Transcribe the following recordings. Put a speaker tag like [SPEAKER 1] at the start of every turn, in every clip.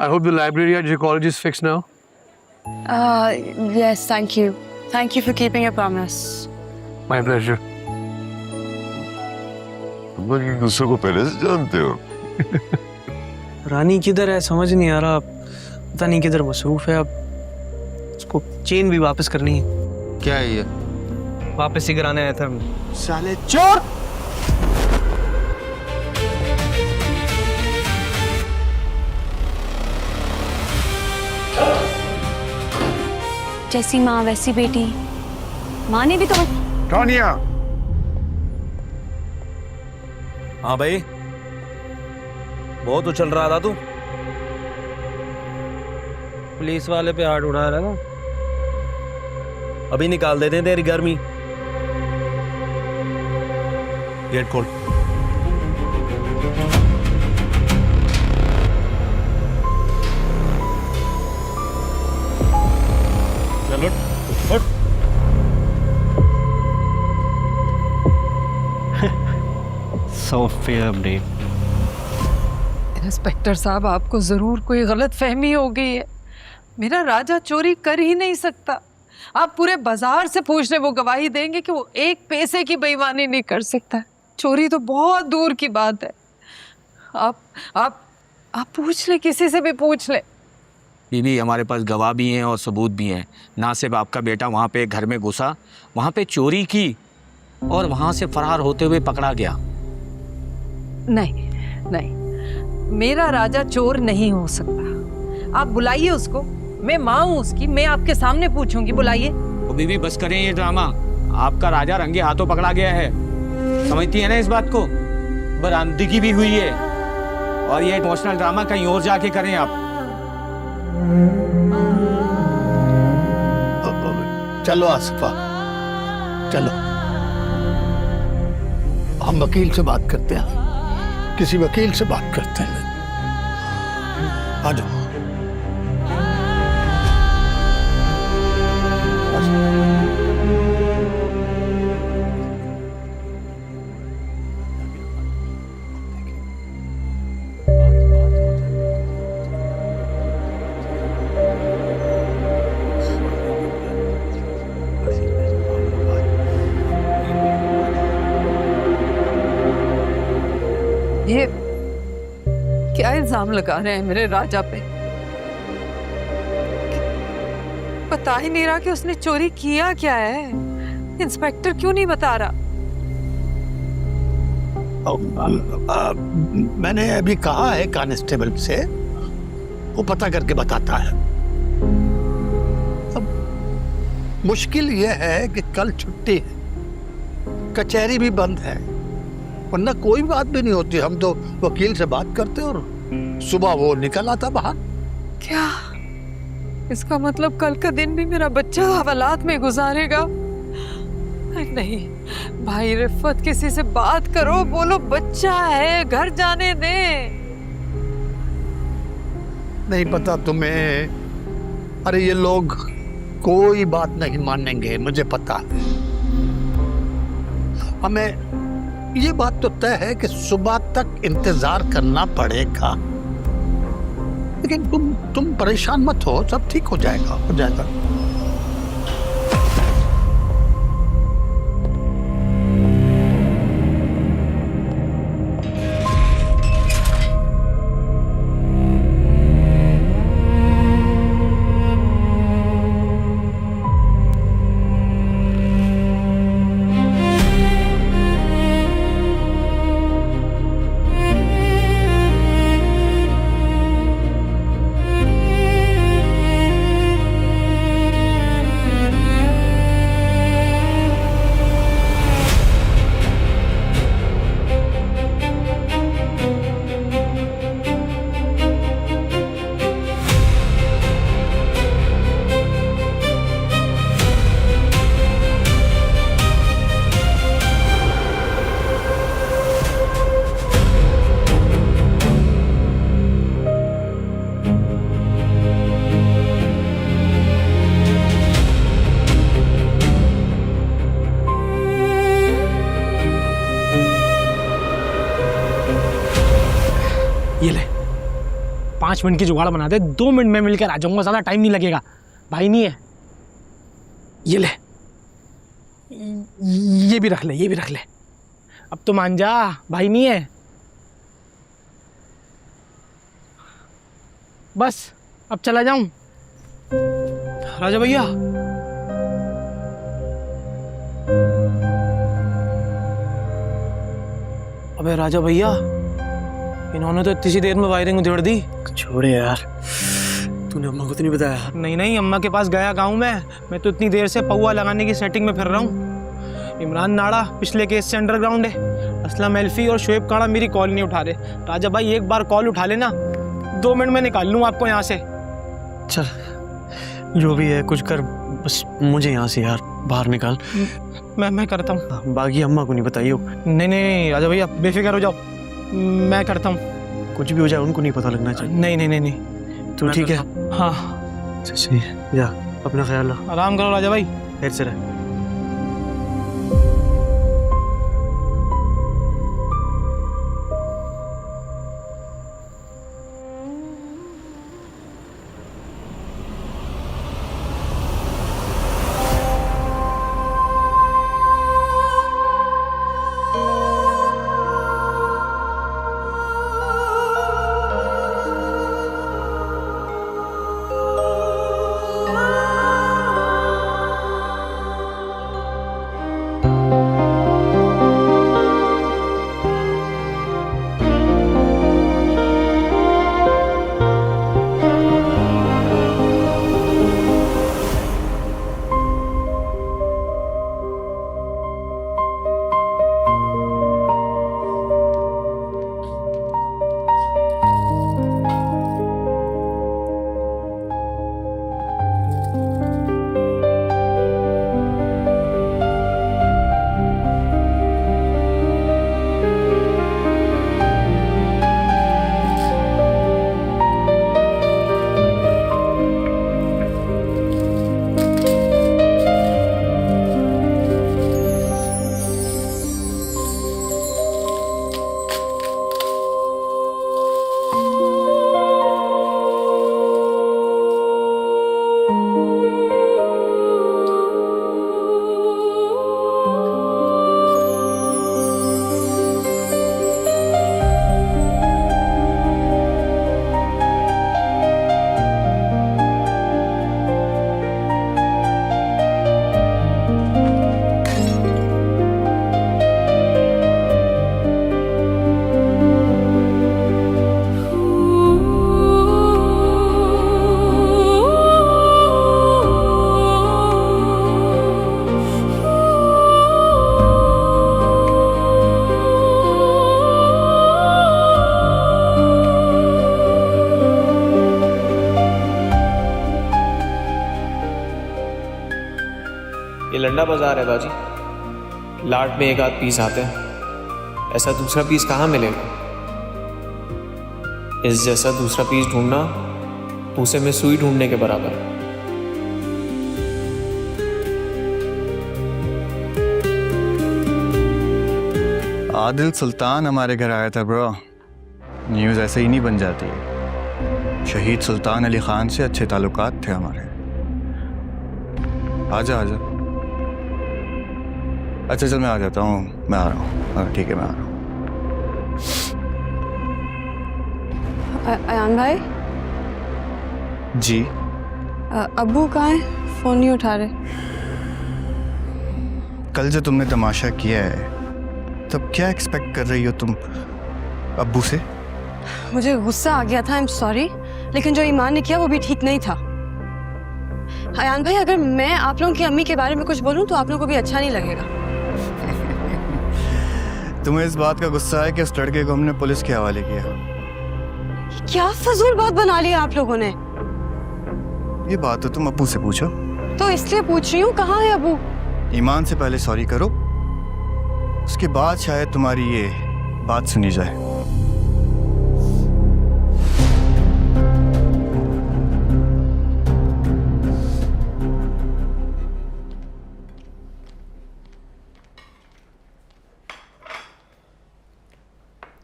[SPEAKER 1] I hope the library at your college is fixed now.
[SPEAKER 2] Yes, thank you. Thank you for keeping your promise.
[SPEAKER 1] My pleasure.
[SPEAKER 3] तुम लोग एक दूसरे को पहले से जानते हो?
[SPEAKER 4] रानी किधर है समझ नहीं आ रहा, पता नहीं किधर मसरूफ है। अब उसको चेन भी वापस करनी है।
[SPEAKER 5] क्या है ये?
[SPEAKER 4] वापस ही कराने आया था।
[SPEAKER 5] साले चोर!
[SPEAKER 2] जैसी माँ वैसी बेटी। माँ ने भी तो
[SPEAKER 3] टॉनिया,
[SPEAKER 6] हाँ भाई, बहुत उछल रहा था तू।
[SPEAKER 4] पुलिस वाले पे हाथ उड़ा रहा था।
[SPEAKER 6] अभी निकाल देते हैं तेरी गर्मी। गेट खोल। चल उठ।
[SPEAKER 4] Sophia brave.
[SPEAKER 7] इंस्पेक्टर साहब, आपको जरूर कोई गलत फहमी हो गई है। मेरा राजा चोरी कर ही नहीं सकता। आप पूरे बाजार से पूछ ले, वो गवाही देंगे कि वो एक पैसे की बेईमानी नहीं कर सकता। चोरी तो बहुत दूर की बात है। आप पूछ ले, किसी से भी पूछ ले।
[SPEAKER 5] बीबी, हमारे पास गवाह भी हैं और सबूत भी हैं। ना सिर्फ आपका बेटा वहाँ पे घर में घुसा, वहाँ पे चोरी की और वहाँ से फरार होते हुए पकड़ा गया।
[SPEAKER 7] नहीं नहीं, मेरा राजा चोर नहीं हो सकता। आप बुलाइए उसको, मैं माँ हूँ उसकी, मैं आपके सामने पूछूंगी। बुलाइए।
[SPEAKER 5] तो बीबी बस करें ये ड्रामा। आपका राजा रंगे हाथों पकड़ा गया है, समझती है ना इस बात को? बरामदगी भी हुई है और ये इमोशनल ड्रामा कहीं और जाके करें आप।
[SPEAKER 8] चलो आसिफा, चलो हम वकील से बात करते हैं। किसी वकील से बात करते हैं। आ जाओ।
[SPEAKER 7] ये क्या इल्जाम लगा रहे हैं मेरे राजा पे? पता ही नहीं रहा कि उसने चोरी किया क्या है। इंस्पेक्टर क्यों नहीं बता रहा?
[SPEAKER 8] मैंने अभी कहा है कांस्टेबल से, वो पता करके बताता है। अब मुश्किल यह है कि कल छुट्टी है, कचहरी भी बंद है, वरना कोई बात भी नहीं होती। हम तो वकील से बात करते और सुबह वो निकल आता बाहर।
[SPEAKER 7] क्या इसका मतलब कल का दिन भी मेरा बच्चा हवालात में गुजारेगा? नहीं भाई रिफत, किसी से बात करो, बोलो बच्चा है, घर जाने दे।
[SPEAKER 8] नहीं पता तुम्हें? अरे ये लोग कोई बात नहीं मानेंगे, मुझे पता है। हमें ये बात तो तय है कि सुबह तक इंतजार करना पड़ेगा। लेकिन तुम परेशान मत हो, सब ठीक हो जाएगा, हो जाएगा।
[SPEAKER 9] 5 मिनट की जुगाड़ बना दे, 2 मिनट में मिलकर आ जाऊंगा, ज़्यादा टाइम नहीं लगेगा। भाई नहीं है, ये ले, ये भी रख ले, ये भी रख ले। अब तो मान जा, भाई नहीं है। बस अब चला जाऊं। राजा भैया, अबे राजा भैया, इन्होंने तो इतनी सी देर में वायरिंग उधेड़ दी।
[SPEAKER 4] छोड़े यार, तूने अम्मा को तो नहीं बताया?
[SPEAKER 9] नहीं नहीं, अम्मा के पास गया गाँव में, मैं तो इतनी देर से पौवा लगाने की सेटिंग में फिर रहा हूँ। इमरान नाड़ा पिछले केस से अंडरग्राउंड है, असलम एल्फी और शोएब काड़ा मेरी कॉल नहीं उठा रहे। राजा भाई एक बार कॉल उठा लेना, 2 मिनट में निकाल लूँ आपको यहाँ से।
[SPEAKER 4] चल जो भी है कुछ कर, बस मुझे यहाँ से यार बाहर निकाल।
[SPEAKER 9] मैं करता हूँ।
[SPEAKER 4] बाकी अम्मा को नहीं बताइयो।
[SPEAKER 9] नहीं नहीं राजा भैया, बेफिक्र हो जाओ, मैं करता हूँ।
[SPEAKER 4] कुछ भी हो जाए उनको नहीं पता लगना चाहिए।
[SPEAKER 9] नहीं नहीं नहीं नहीं,
[SPEAKER 4] तू ठीक है?
[SPEAKER 9] हाँ
[SPEAKER 4] सही है, जा अपना ख्याल रख।
[SPEAKER 9] आराम करो राजा भाई।
[SPEAKER 4] खैर से रह।
[SPEAKER 10] ये लंडा बाजार है बाजी, लाट में एक आध पीस आते हैं, ऐसा दूसरा पीस कहाँ मिलेगा? इस जैसा दूसरा पीस ढूंढना पूसे में सुई ढूंढने के बराबर है।
[SPEAKER 11] आदिल सुल्तान हमारे घर आया था ब्रो। न्यूज़ ऐसे ही नहीं बन जाती है। शहीद सुल्तान अली खान से अच्छे ताल्लुकात थे हमारे। आजा आजा। अच्छा चल मैं आ जाता हूँ, मैं आ रहा हूँ। हाँ ठीक है मैं आ रहा हूँ।
[SPEAKER 2] अयान भाई
[SPEAKER 11] जी
[SPEAKER 2] अब्बू कहाँ है? फ़ोन नहीं उठा रहे।
[SPEAKER 11] कल जो तुमने तमाशा किया है तब क्या एक्सपेक्ट कर रही हो तुम अब्बू से?
[SPEAKER 2] मुझे गुस्सा आ गया था, आई एम सॉरी, लेकिन जो ईमान ने किया वो भी ठीक नहीं था। अयान भाई अगर मैं आप लोगों की अम्मी के बारे में कुछ बोलूं तो आप लोगों को भी अच्छा नहीं लगेगा।
[SPEAKER 11] तुम्हें इस बात का गुस्सा है कि उस लड़के को हमने पुलिस के हवाले किया?
[SPEAKER 2] क्या फजूल बात बना ली आप लोगों ने।
[SPEAKER 11] ये बात तो तुम अब्बू से पूछो।
[SPEAKER 2] तो इसलिए पूछ रही हूँ, कहाँ है अब्बू?
[SPEAKER 11] ईमान से पहले सॉरी करो, उसके बाद शायद तुम्हारी ये बात सुनी जाए।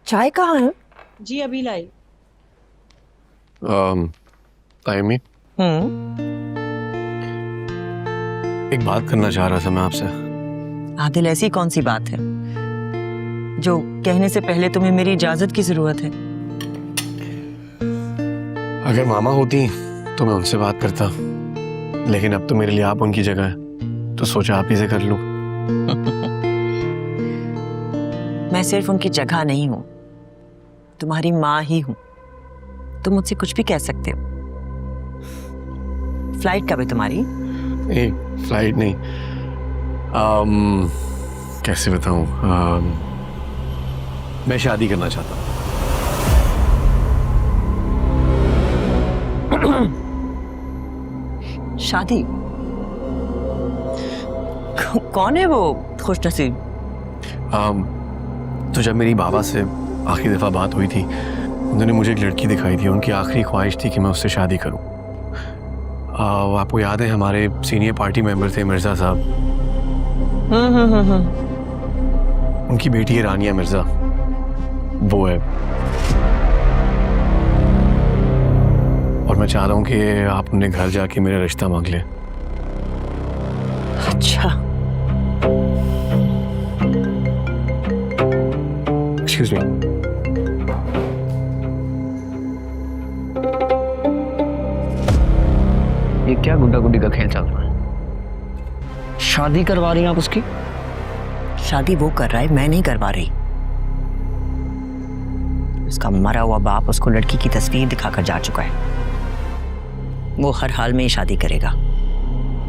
[SPEAKER 12] चाय कहाँ है?
[SPEAKER 13] जी अभी लाई।
[SPEAKER 1] तायमी, एक बात करना चाह रहा था मैं आपसे।
[SPEAKER 12] आदिल, ऐसी कौन सी बात है जो कहने से पहले तुम्हें मेरी इजाजत की जरूरत है?
[SPEAKER 1] अगर मामा होती तो मैं उनसे बात करता, लेकिन अब तो मेरे लिए आप उनकी जगह है, तो सोचा आप ही से कर लूं।
[SPEAKER 12] मैं सिर्फ उनकी जगह नहीं हूं, तुम्हारी माँ ही हूं। तुम मुझसे कुछ भी कह सकते हो। फ्लाइट कब है तुम्हारी?
[SPEAKER 1] एक फ्लाइट नहीं, कैसे बताऊं, मैं शादी करना चाहता हूं।
[SPEAKER 12] शादी? कौन है वो खुशनसीब?
[SPEAKER 1] तो जब मेरी बाबा से आखिरी दफ़ा बात हुई थी, उन्होंने मुझे एक लड़की दिखाई थी। उनकी आखिरी ख्वाहिश थी कि मैं उससे शादी करूं। आपको याद है हमारे सीनियर पार्टी मेंबर थे मिर्ज़ा साहब, उनकी बेटी है रानिया मिर्ज़ा, वो है। और मैं चाह रहा हूं कि आप उन्हें घर जाके मेरा रिश्ता मांग लें।
[SPEAKER 12] अच्छा,
[SPEAKER 1] एक्सक्यूज मी।
[SPEAKER 4] ये क्या गुड्डा गुड्डी का खेल चल रहा है? शादी करवा रही हैं आप उसकी?
[SPEAKER 12] शादी वो कर रहा है, मैं नहीं करवा रही। उसका मरा हुआ बाप उसको लड़की की तस्वीर दिखाकर जा चुका है। वो हर हाल में ही शादी करेगा।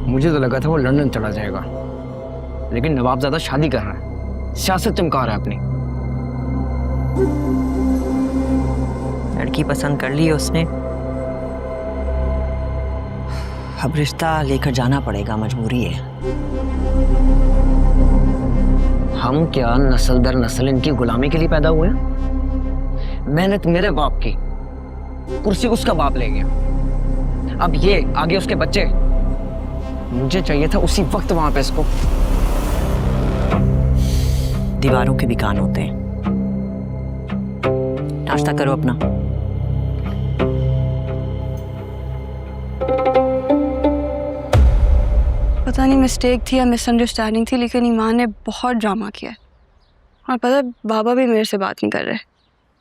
[SPEAKER 4] मुझे तो लगा था वो लंदन चला जाएगा, लेकिन नवाबजादा शादी कर रहा है, सियासत चमका रहा है अपनी।
[SPEAKER 12] लड़की पसंद कर ली है उसने, अब रिश्ता लेकर जाना पड़ेगा, मजबूरी है।
[SPEAKER 4] हम क्या नस्ल दर नस्ल इनकी गुलामी के लिए पैदा हुए हैं? मेहनत मेरे बाप की, कुर्सी उसका बाप ले गया, अब ये आगे उसके बच्चे। मुझे चाहिए था उसी वक्त वहां पे इसको।
[SPEAKER 12] दीवारों के भी कान होते हैं। नाश्ता करो अपना।
[SPEAKER 2] पता नहीं मिस्टेक थी या मिसअंडरस्टैंडिंग थी, लेकिन ईमान ने बहुत ड्रामा किया है। और पता है बाबा भी मेरे से बात नहीं कर रहे।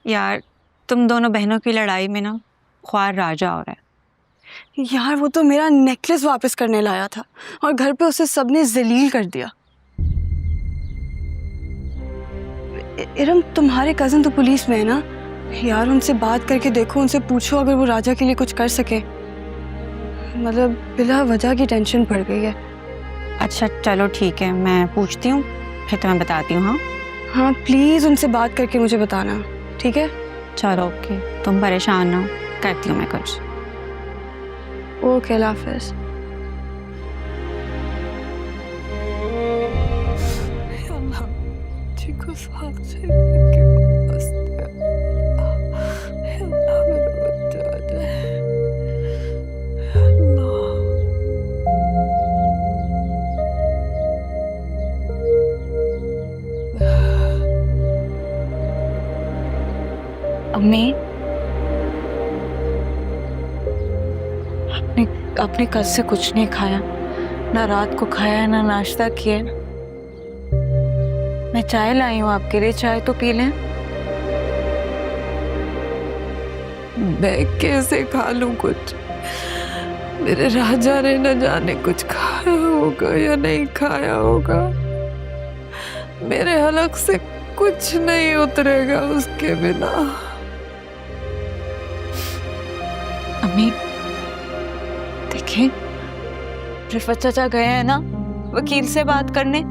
[SPEAKER 13] यार तुम दोनों बहनों की लड़ाई में ना ख्वार राजा हो रहा है।
[SPEAKER 2] यार वो तो मेरा नेकलेस वापस करने लाया था और घर पे उसे सबने जलील कर दिया। इरम, तुम्हारे कज़न तो पुलिस में है ना यार, उनसे बात करके देखो, उनसे पूछो अगर वो राजा के लिए कुछ कर सके। मतलब बिला वजह की टेंशन पड़ गई है।
[SPEAKER 13] अच्छा चलो ठीक है, मैं पूछती हूँ फिर तुम्हें बताती हूँ। हाँ
[SPEAKER 2] हाँ प्लीज़ उनसे बात करके मुझे बताना, ठीक है?
[SPEAKER 13] चलो ओके, तुम परेशान ना हो, करती हूँ मैं कुछ।
[SPEAKER 2] ओके, अल्लाह हाफ़िज़।
[SPEAKER 13] अम्मी,
[SPEAKER 7] आपने कल से कुछ नहीं खाया, ना रात को खाया ना नाश्ता किया। मैं चाय लाई हूँ आपके लिए, चाय तो पी लें। मैं कैसे खा लूँ कुछ? मेरे राजा ने न जाने कुछ खाया होगा या नहीं खाया होगा। मेरे हलक से कुछ नहीं उतरेगा उसके बिना। अम्मी देखें, रिफत चाचा गए हैं ना वकील से बात करने।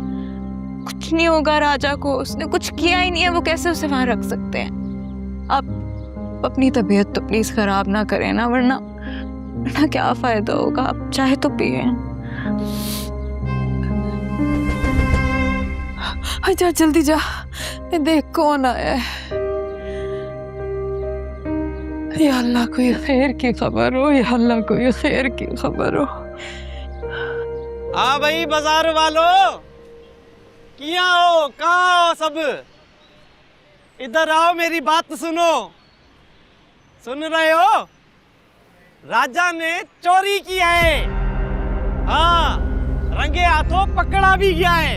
[SPEAKER 7] कुछ नहीं होगा राजा को, उसने कुछ किया ही नहीं है, वो कैसे उसे वहां रख सकते हैं? आप अपनी तबीयत तो प्लीज खराब ना करें ना, वरना क्या फायदा होगा। आप चाहे तो पिए। जा जल्दी जा, देख कौन आया है। या अल्लाह कोई खैर की खबर हो, या अल्लाह कोई खैर की खबर हो।
[SPEAKER 9] हाँ भाई बाजार वालों, किया हो, कहाँ हो सब? इधर आओ, मेरी बात सुनो। सुन रहे हो? राजा ने चोरी किया है। हाँ, रंगे हाथों पकड़ा भी गया है।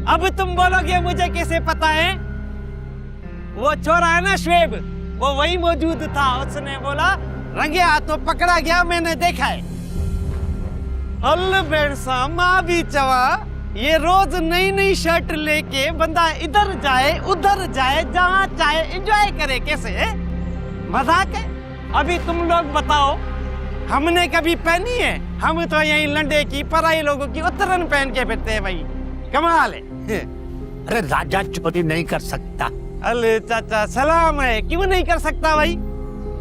[SPEAKER 9] अब तुम बोलोगे मुझे कैसे पता है? वो चोर है ना शुएब, वो वही मौजूद था। उसने बोला रंगे हाथों पकड़ा गया, मैंने देखा है। हल बेड़सा माँ भी चवा, ये रोज नई नई शर्ट लेके बंदा इधर जाए उधर जाए, जहाँ चाहे एंजॉय करे। कैसे है? मजाक है? अभी तुम लोग बताओ, हमने कभी पहनी है? हम तो यही लंडे की पराई लोगों की उतरन पहन के फिरते हैं भाई। कमाल है।
[SPEAKER 8] अरे राजा चोरी नहीं कर सकता।
[SPEAKER 9] अरे चाचा सलाम है, क्यों नहीं कर सकता भाई?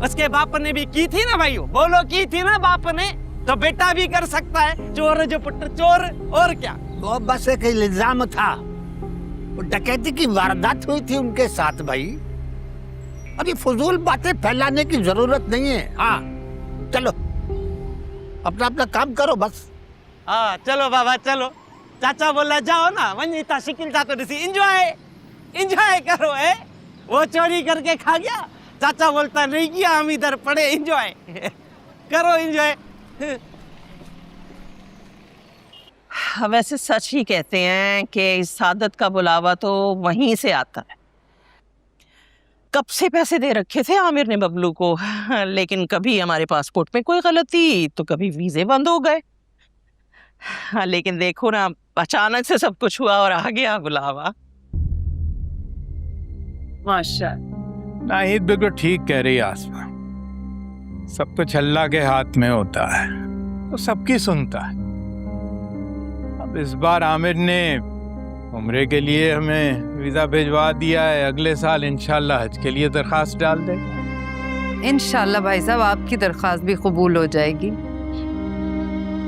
[SPEAKER 9] उसके बाप ने भी की थी ना भाई, बोलो की थी ना बाप ने, तो बेटा भी कर सकता है। चोर जो पुत्र चोर, और क्या?
[SPEAKER 8] वो बस एक इल्जाम था, वो डकैती की वारदात हुई थी उनके साथ भाई। अब ये फजूल बातें फैलाने की जरूरत नहीं है। हाँ चलो, अपना अपना काम करो बस।
[SPEAKER 9] हाँ चलो बाबा चलो। चाचा बोला जाओ ना, वंजिता शिकिल जातो दिसी एंजॉय करो है। वो चोरी करके खा गया, चाचा बोलता नहीं किया, हम इधर पड़े एंजॉय करो एंजॉय।
[SPEAKER 12] वैसे सच ही कहते हैं कि इस सादत का बुलावा तो वहीं से आता है। कब से पैसे दे रखे थे आमिर ने बबलू को, लेकिन कभी हमारे पासपोर्ट में कोई गलती तो कभी वीजे बंद हो गए। लेकिन देखो ना, अचानक से सब कुछ हुआ और आ गया बुलावा। माशाअल्लाह।
[SPEAKER 6] नाहिद बिल्कुल ठीक कह रही है आसमा। सब कुछ अल्लाह के हाथ में होता है, तो सबकी सुनता है। अब इस बार आमिर ने उम्रे के लिए हमें वीज़ा भिजवा दिया है। अगले साल इंशाल्लाह हज के लिए दरख्वास्त डाल दे।
[SPEAKER 7] इंशाल्लाह भाई साहब आपकी दरख्वास्त भी कबूल हो जाएगी।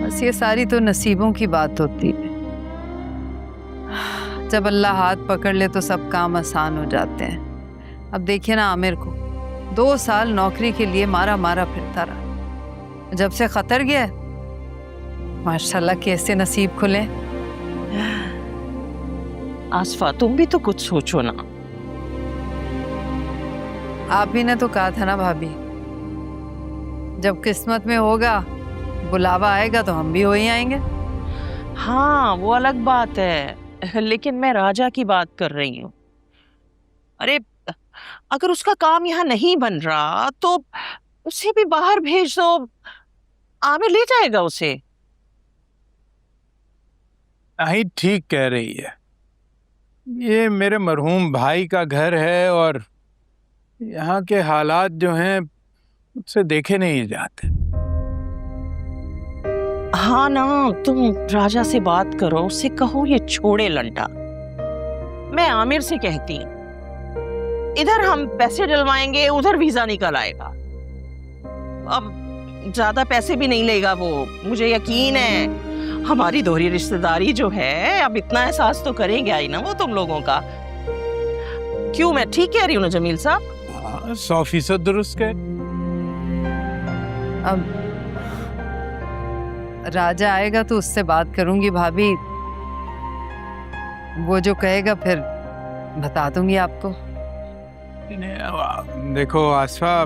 [SPEAKER 7] बस ये सारी तो नसीबों की बात होती है। जब अल्लाह हाथ पकड़ ले तो सब काम आसान हो जाते हैं। अब देखिए ना, आमिर को 2 साल नौकरी के लिए मारा मारा फिरता रहा। जब से खतर गया, माशाल्लाह कैसे नसीब खुले।
[SPEAKER 12] आसफा तुम भी तो कुछ सोचो ना।
[SPEAKER 7] आप ही ने तो कहा था ना भाभी, जब किस्मत में होगा बुलावा आएगा तो हम भी हो ही आएंगे।
[SPEAKER 12] हाँ वो अलग बात है, लेकिन मैं राजा की बात कर रही हूँ। अरे अगर उसका काम यहाँ नहीं बन रहा तो उसे भी बाहर भेज दो, आमिर ले जाएगा उसे।
[SPEAKER 6] नहीं ठीक कह रही है। ये मेरे मरहूम भाई का घर है और यहाँ के हालात जो हैं उससे देखे नहीं जाते।
[SPEAKER 12] हाँ ना, तुम राजा से बात करो, उससे कहो ये छोड़े लंटा। मैं आमिर से कहती हूँ, इधर हम पैसे डलवाएंगे, उधर वीजा निकल आएगा। अब ज्यादा पैसे भी नहीं लेगा वो, मुझे यकीन है। हमारी दोहरी रिश्तेदारी जो है, अब इतना एहसास तो करेंगे ही ना वो तुम लोगों का। क्यों, मैं ठीक कह रही हूँ ना जमील साहब?
[SPEAKER 6] 100% दुरुस्त कह।
[SPEAKER 7] अब राजा आएगा तो उससे बात करूंगी भाभी, वो जो कहेगा फिर बता दूंगी आपको।
[SPEAKER 6] देखो आसफा,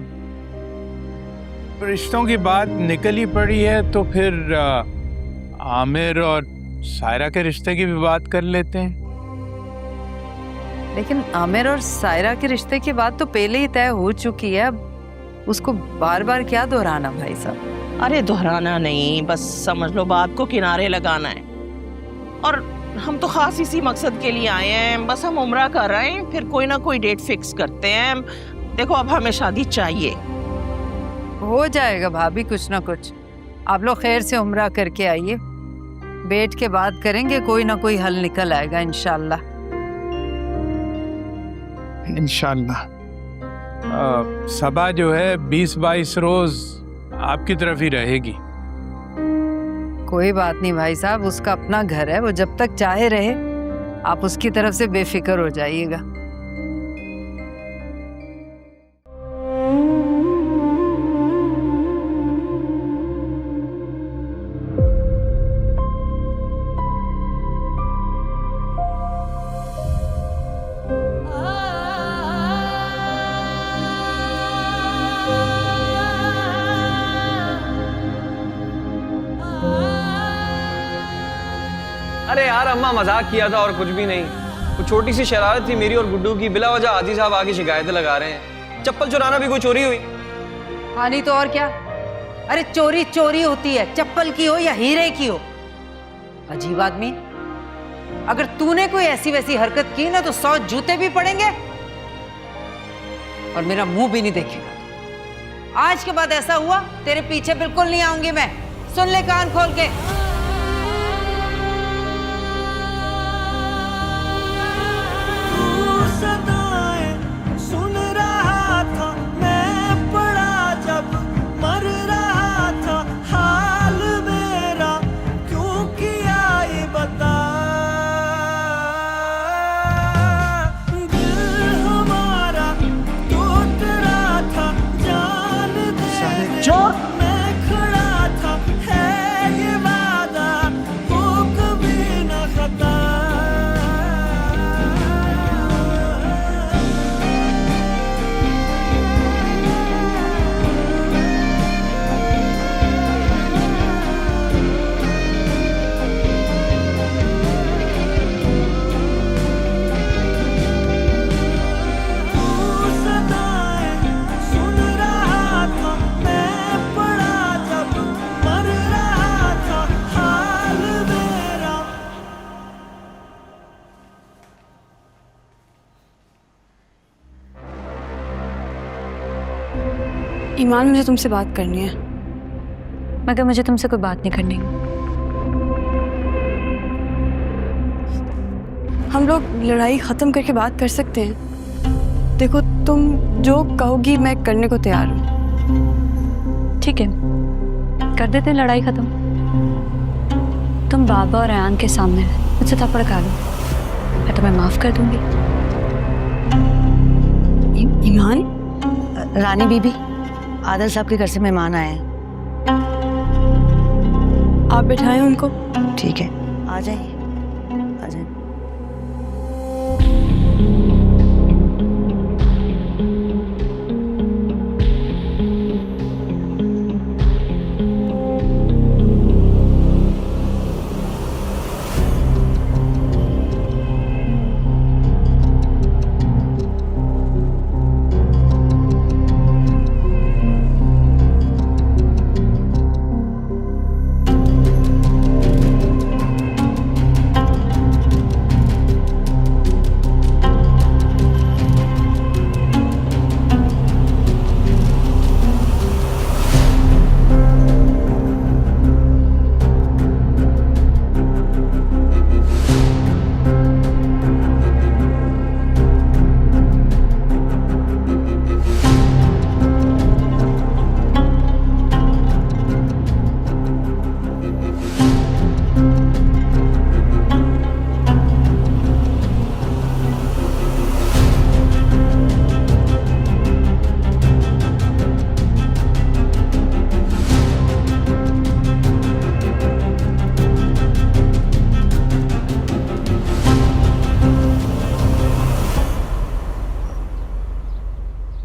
[SPEAKER 6] रिश्तों की बात निकल ही पड़ी है तो फिर आमिर और सायरा के रिश्ते की भी बात कर लेते हैं।
[SPEAKER 7] लेकिन आमिर और सायरा के रिश्ते की बात तो पहले ही तय हो चुकी है, अब उसको बार बार क्या दोहराना भाई साहब?
[SPEAKER 12] अरे दोहराना नहीं, बस समझ लो बात को किनारे लगाना है। और हम तो खास इसी मकसद के लिए आए हैं, बस हम उम्रा कर रहे हैं, फिर कोई ना कोई डेट फिक्स करते हैं। देखो अब हमें शादी चाहिए।
[SPEAKER 7] हो जाएगा भाभी कुछ ना कुछ, आप लोग खैर से उम्रा करके आइए, बैठ के बात करेंगे, कोई ना कोई हल निकल आएगा इंशाल्लाह।
[SPEAKER 6] इंशाल्लाह। सबा जो है 20-22 रोज आपकी तरफ ही रहेगी।
[SPEAKER 7] कोई बात नहीं भाई साहब, उसका अपना घर है, वो जब तक चाहे रहे, आप उसकी तरफ से बेफिक्र हो जाइएगा।
[SPEAKER 10] अरे यार अम्मा मजाक किया था और कुछ भी नहीं। वो छोटी सी शरारत थी मेरी और गुड्डू की, बिला वजह हाजी साहब आके शिकायतें लगा रहे हैं। चप्पल चुराना भी कोई चोरी हुई?
[SPEAKER 7] हाँ नहीं तो और क्या। अरे चोरी चोरी होती है, चप्पल की हो या हीरे की हो। अजीब आदमी, अगर तूने कोई ऐसी वैसी हरकत की ना तो 100 जूते भी पड़ेंगे और मेरा मुंह भी नहीं देखेगा। आज के बाद ऐसा हुआ तेरे पीछे बिल्कुल नहीं आऊंगी मैं। सुन ले कान खोल के।
[SPEAKER 9] सुन रहा था मैं पड़ा जब मर रहा था, हाल मेरा क्यों किया ये बता। दिल हमारा टूट रहा था, जान दे
[SPEAKER 8] चोर
[SPEAKER 9] मैं खड़ा था, है ये वादा हो कभी न खता। सुन रहा था मैं पड़ा जब मर रहा था, हाल मेरा।
[SPEAKER 2] ईमान, मुझे तुमसे बात करनी है।
[SPEAKER 13] मगर मुझे तुमसे कोई बात नहीं करनी।
[SPEAKER 2] हम लोग लड़ाई ख़त्म करके बात कर सकते हैं। देखो, तुम जो कहोगी मैं करने को तैयार हूँ।
[SPEAKER 13] ठीक है, कर देते हैं लड़ाई खत्म। तुम बाबा और अयान के सामने मुझसे थप्पड़ खा लो, मैं तुम्हें माफ कर दूंगी।
[SPEAKER 2] ईमान,
[SPEAKER 14] रानी बीबी, आदिल साहब के घर से मेहमान आए हैं।
[SPEAKER 2] आप बिठाएं उनको।
[SPEAKER 14] ठीक है, आ जाइए, आ जाइए।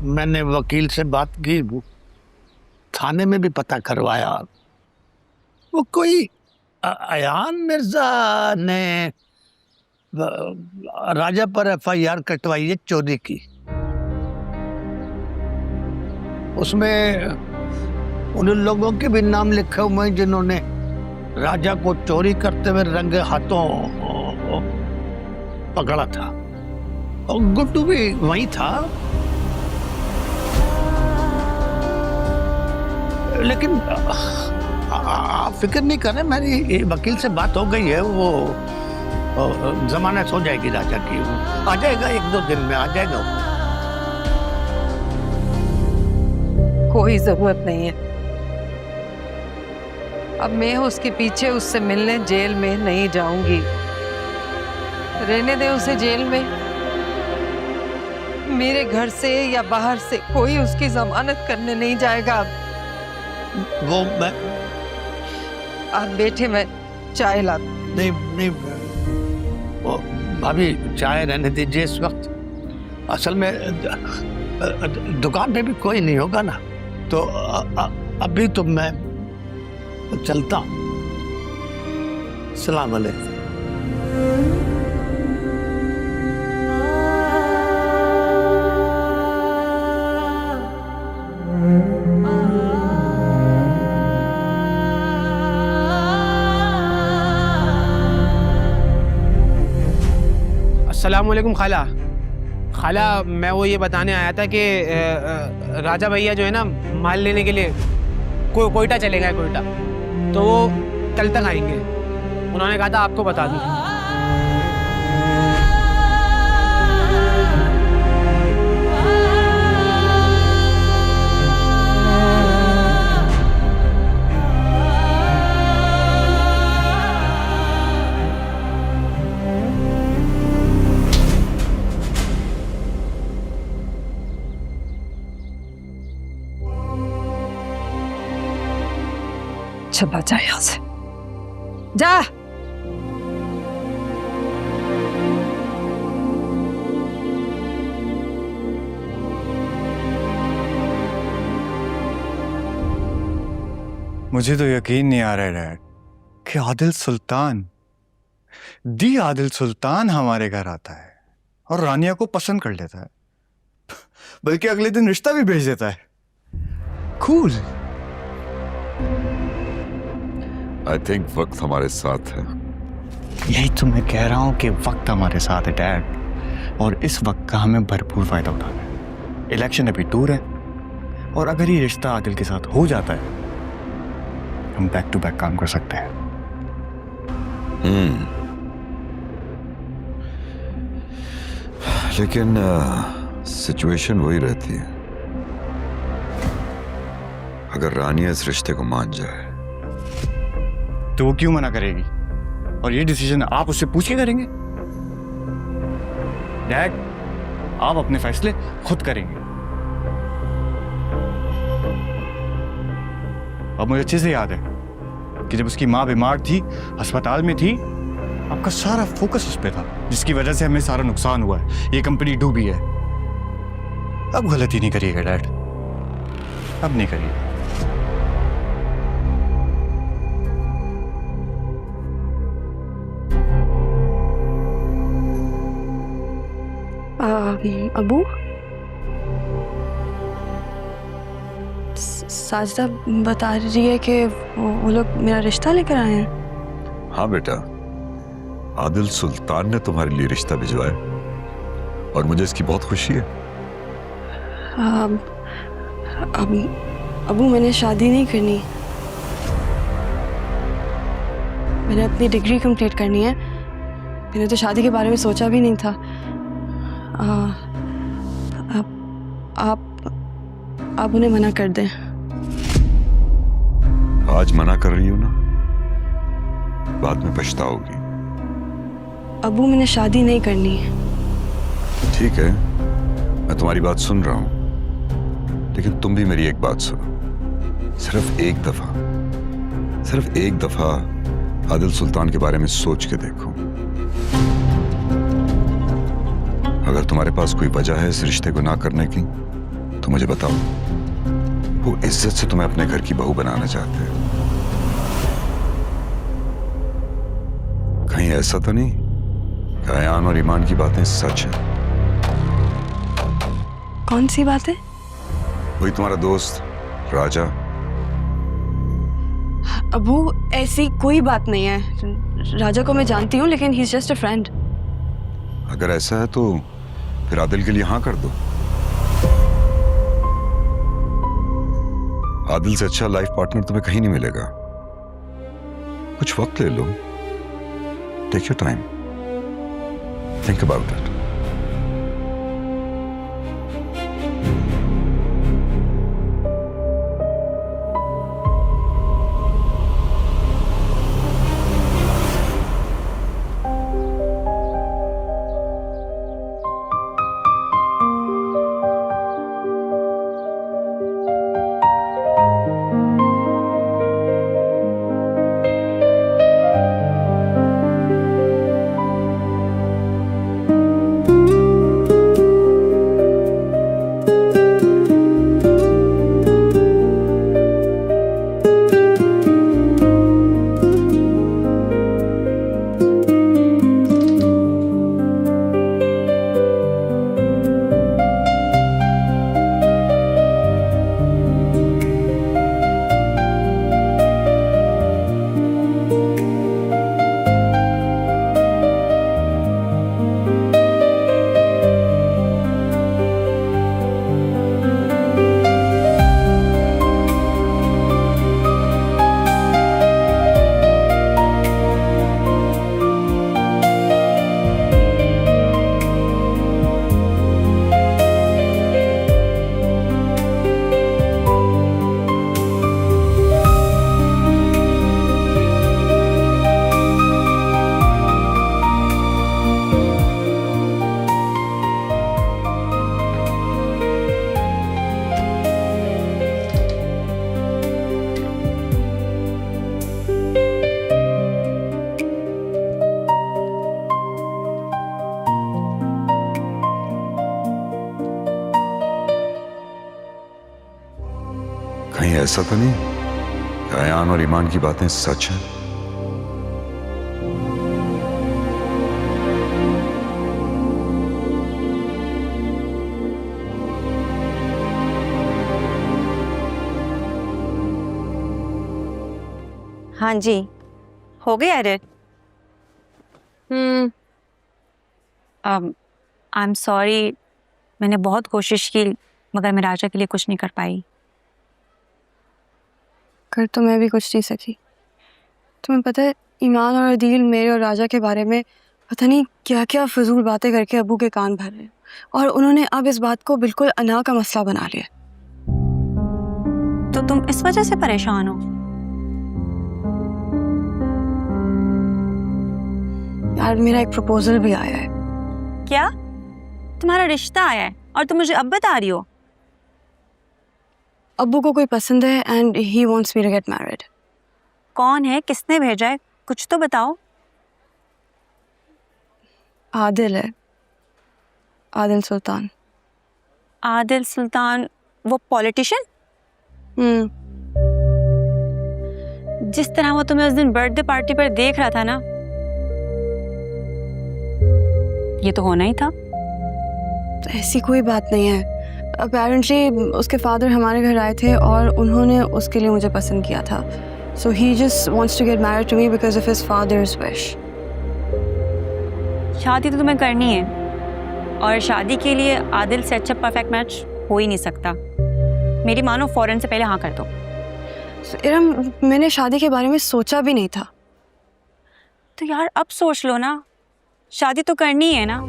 [SPEAKER 8] मैंने वकील से बात की, वो थाने में भी पता करवाया। वो कोई अयान मिर्जा ने राजा पर FIR कटवाई है चोरी की। उसमें उन लोगों के भी नाम लिखे हुए हैं जिन्होंने राजा को चोरी करते हुए रंगे हाथों पकड़ा था, और गुड्डू भी वहीं था। लेकिन आप फिक्र नहीं करें, मेरी वकील से बात हो गई है। वो जमानत हो जाएगी राजा की, आ जाएगा 1-2 दिन में आ जाएगा।
[SPEAKER 7] कोई जरूरत नहीं है। अब मैं उसके पीछे उससे मिलने जेल में नहीं जाऊंगी। रहने दे उसे जेल में। मेरे घर से या बाहर से कोई उसकी जमानत करने नहीं जाएगा। अब
[SPEAKER 8] वो मैं
[SPEAKER 7] आप बैठे, मैं चाय ला।
[SPEAKER 8] नहीं, वो भाभी चाय रहने दीजिए इस वक्त। असल में दुकान पे भी कोई नहीं होगा ना, तो अभी तो मैं चलता हूँ। सलाम अलैकुम।
[SPEAKER 9] अस्सलाम वालेकुम खाला। खाला, मैं वो ये बताने आया था कि राजा भैया जो है ना माल लेने के लिए कोयटा चले गए, कोयटा। तो वो कल तक आएंगे। उन्होंने कहा था आपको बता दूं।
[SPEAKER 7] चला जा यहाँ से, जा।
[SPEAKER 11] मुझे तो यकीन नहीं आ रहा है डैड कि आदिल सुल्तान हमारे घर आता है और रानिया को पसंद कर लेता है, बल्कि अगले दिन रिश्ता भी भेज देता है। कूल।
[SPEAKER 3] आई थिंक वक्त हमारे साथ है।
[SPEAKER 11] यही तो मैं कह रहा हूँ कि वक्त हमारे साथ है डैड, और इस वक्त का हमें भरपूर फायदा उठाना है। इलेक्शन अभी दूर है, और अगर ये रिश्ता आदिल के साथ हो जाता है, हम बैक टू बैक काम कर सकते हैं।
[SPEAKER 3] लेकिन सिचुएशन वही रहती है, अगर रानिया इस रिश्ते को मान जाए
[SPEAKER 11] तो वो क्यों मना करेगी? और ये डिसीजन आप उससे पूछ के करेंगे? डैड, आप अपने फैसले खुद करेंगे। अब मुझे अच्छे से याद है कि जब उसकी माँ बीमार थी, अस्पताल में थी, आपका सारा फोकस उस पे था, जिसकी वजह से हमें सारा नुकसान हुआ है, ये कंपनी डूबी है। अब गलती नहीं करिएगा डैड, अब नहीं करिएगा।
[SPEAKER 2] अबू, साजिदा बता रही है कि वो लोग मेरा रिश्ता लेकर आए हैं।
[SPEAKER 3] हाँ बेटा, आदिल सुल्तान ने तुम्हारे लिए रिश्ता भिजवाया और मुझे इसकी बहुत खुशी है।
[SPEAKER 2] अबू, मैंने शादी नहीं करनी, मैंने अपनी डिग्री कंप्लीट करनी है। मैंने तो शादी के बारे में सोचा भी नहीं था। आप उन्हें मना कर दें।
[SPEAKER 3] आज मना कर रही हो ना, बाद में पछताओगी।
[SPEAKER 2] अबू, मैंने शादी नहीं करनी है।
[SPEAKER 3] ठीक है, मैं तुम्हारी बात सुन रहा हूं, लेकिन तुम भी मेरी एक बात सुनो। सिर्फ एक दफा आदिल सुल्तान के बारे में सोच के देखो। अगर तुम्हारे पास कोई वजह है इस रिश्ते को ना करने की, तो मुझे बताओ। वो इज्जत से तुम्हें अपने घर की बहू बनाना चाहते हैं। कहीं ऐसा तो नहीं कि अयान और ईमान की बातें सच हैं?
[SPEAKER 2] कौन सी बात है?
[SPEAKER 3] वही तुम्हारा दोस्त राजा।
[SPEAKER 2] अबू, ऐसी कोई बात नहीं है। राजा को मैं जानती हूँ, लेकिन he is just a friend.
[SPEAKER 3] अगर ऐसा है तो फिर आदिल के लिए हाँ कर दो। आदिल से अच्छा लाइफ पार्टनर तुम्हें कहीं नहीं मिलेगा। कुछ वक्त ले लो, take your time, think about it. ऐसा तो नहीं कि अयान और ईमान की बातें सच हैं?
[SPEAKER 13] हाँ जी, हो गया एडिट। आई एम सॉरी, मैंने बहुत कोशिश की मगर मैं राजा के लिए कुछ नहीं कर पाई।
[SPEAKER 2] कर तो मैं भी कुछ नहीं सकी। तुम्हें पता है ईमान और अदील मेरे और राजा के बारे में पता नहीं क्या क्या फजूल बातें करके अबू के कान भर रहे हैं, और उन्होंने अब इस बात को बिल्कुल अना का मसला बना लिया।
[SPEAKER 13] तो तुम इस वजह से परेशान हो?
[SPEAKER 2] यार मेरा एक प्रपोजल भी आया है।
[SPEAKER 13] क्या? तुम्हारा रिश्ता आया है और तुम मुझे अब बता रही हो?
[SPEAKER 2] अब्बू को कोई पसंद है and he wants me to get married.
[SPEAKER 13] कौन है, किसने भेजा है, कुछ तो बताओ।
[SPEAKER 2] आदिल है, आदिल सुल्तान।
[SPEAKER 13] आदिल सुल्तान, वो पॉलिटिशियन? जिस तरह वो तुम्हें उस दिन बर्थडे पार्टी पर देख रहा था ना, ये तो होना ही था।
[SPEAKER 2] तो ऐसी कोई बात नहीं है। अपेरेंटली उसके फादर हमारे घर आए थे और उन्होंने उसके लिए मुझे पसंद किया था। So he just wants to get married to me because of his father's wish.
[SPEAKER 13] शादी तो तुम्हें करनी है और शादी के लिए आदिल से अच्छा परफेक्ट मैच हो ही नहीं सकता। मेरी मानो फौरन से पहले हाँ कर दो।
[SPEAKER 2] इरम, मैंने शादी के बारे में सोचा भी नहीं था।
[SPEAKER 13] तो यार अब सोच लो ना, शादी तो करनी है ना।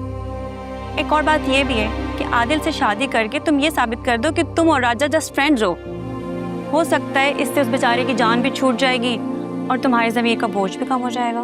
[SPEAKER 13] एक और बात ये भी है कि आदिल से शादी करके तुम ये साबित कर दो कि तुम और राजा जस्ट फ्रेंड्स हो सकता है इससे उस बेचारे की जान भी छूट जाएगी और तुम्हारी ज़मीर का बोझ भी कम हो जाएगा।